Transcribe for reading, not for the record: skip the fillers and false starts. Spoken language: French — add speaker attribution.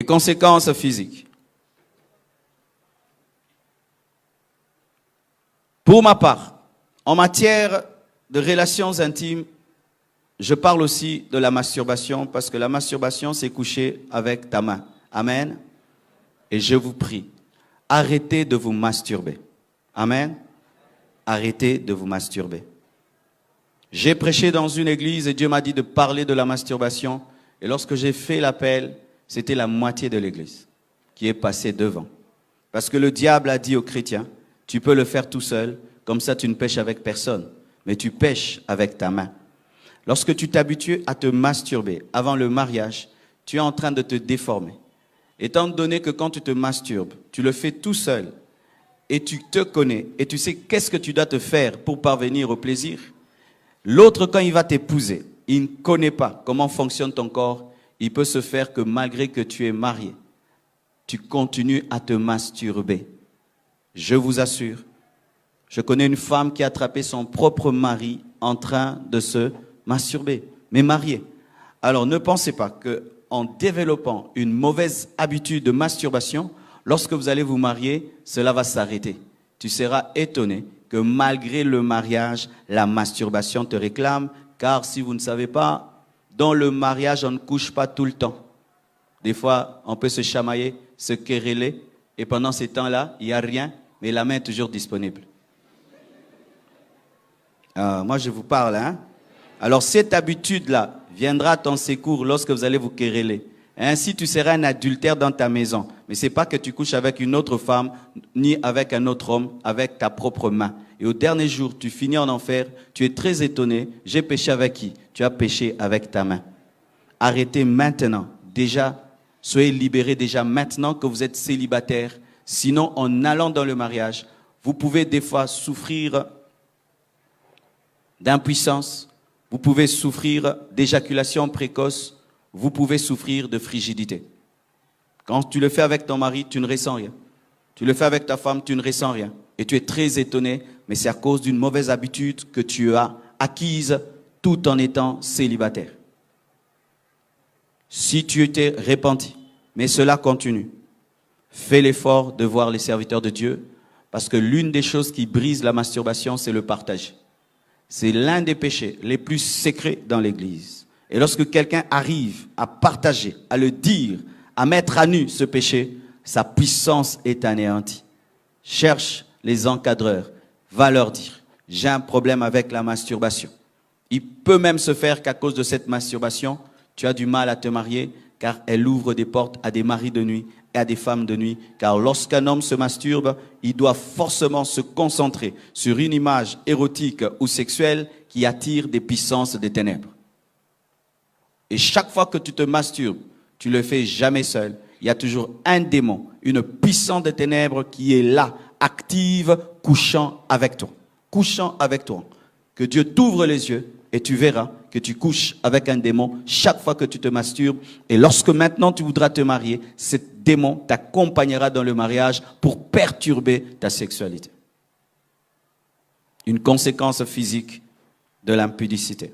Speaker 1: conséquences physiques. Pour ma part, en matière de relations intimes, je parle aussi de la masturbation parce que la masturbation, c'est coucher avec ta main. Amen. Et je vous prie, arrêtez de vous masturber. Amen. Arrêtez de vous masturber. J'ai prêché dans une église et Dieu m'a dit de parler de la masturbation. Et lorsque j'ai fait l'appel, c'était la moitié de l'église qui est passée devant. Parce que le diable a dit aux chrétiens, tu peux le faire tout seul, comme ça tu ne pêches avec personne, mais tu pêches avec ta main. Lorsque tu t'habitues à te masturber avant le mariage, tu es en train de te déformer. Étant donné que quand tu te masturbes, tu le fais tout seul et tu te connais et tu sais qu'est-ce que tu dois te faire pour parvenir au plaisir, l'autre, quand il va t'épouser, il ne connaît pas comment fonctionne ton corps. Il peut se faire que malgré que tu es marié, tu continues à te masturber. Je vous assure, je connais une femme qui a attrapé son propre mari en train de se masturber, mais marié. Alors ne pensez pas qu'en développant une mauvaise habitude de masturbation, lorsque vous allez vous marier, cela va s'arrêter. Tu seras étonné que malgré le mariage, la masturbation te réclame, car si vous ne savez pas, dans le mariage, on ne couche pas tout le temps. Des fois, on peut se chamailler, se quereller, et pendant ces temps-là, il n'y a rien, mais la main est toujours disponible. Moi, je vous parle, hein. Alors, cette habitude-là viendra à ton secours lorsque vous allez vous quereller. Ainsi, tu seras un adultère dans ta maison. Mais ce n'est pas que tu couches avec une autre femme, ni avec un autre homme, avec ta propre main. Et au dernier jour, tu finis en enfer, tu es très étonné. J'ai péché avec qui? Tu as péché avec ta main. Arrêtez maintenant. Déjà, soyez libérés déjà maintenant que vous êtes célibataire. Sinon, en allant dans le mariage, vous pouvez des fois souffrir d'impuissance. Vous pouvez souffrir d'éjaculation précoce. Vous pouvez souffrir de frigidité. Quand tu le fais avec ton mari, tu ne ressens rien. Tu le fais avec ta femme, tu ne ressens rien. Et tu es très étonné, mais c'est à cause d'une mauvaise habitude que tu as acquise tout en étant célibataire. Si tu t'es repenti, mais cela continue, fais l'effort de voir les serviteurs de Dieu, parce que l'une des choses qui brise la masturbation, c'est le partage. C'est l'un des péchés les plus secrets dans l'Église. Et lorsque quelqu'un arrive à partager, à le dire, à mettre à nu ce péché, sa puissance est anéantie. Cherche les encadreurs, va leur dire, j'ai un problème avec la masturbation. Il peut même se faire qu'à cause de cette masturbation, tu as du mal à te marier, car elle ouvre des portes à des maris de nuit et à des femmes de nuit. Car lorsqu'un homme se masturbe, il doit forcément se concentrer sur une image érotique ou sexuelle qui attire des puissances des ténèbres. Et chaque fois que tu te masturbes, tu le fais jamais seul. Il y a toujours un démon, une puissance des ténèbres qui est là, active, couchant avec toi. Couchant avec toi. Que Dieu t'ouvre les yeux et tu verras que tu couches avec un démon chaque fois que tu te masturbes. Et lorsque maintenant tu voudras te marier, ce démon t'accompagnera dans le mariage pour perturber ta sexualité. Une conséquence physique de l'impudicité.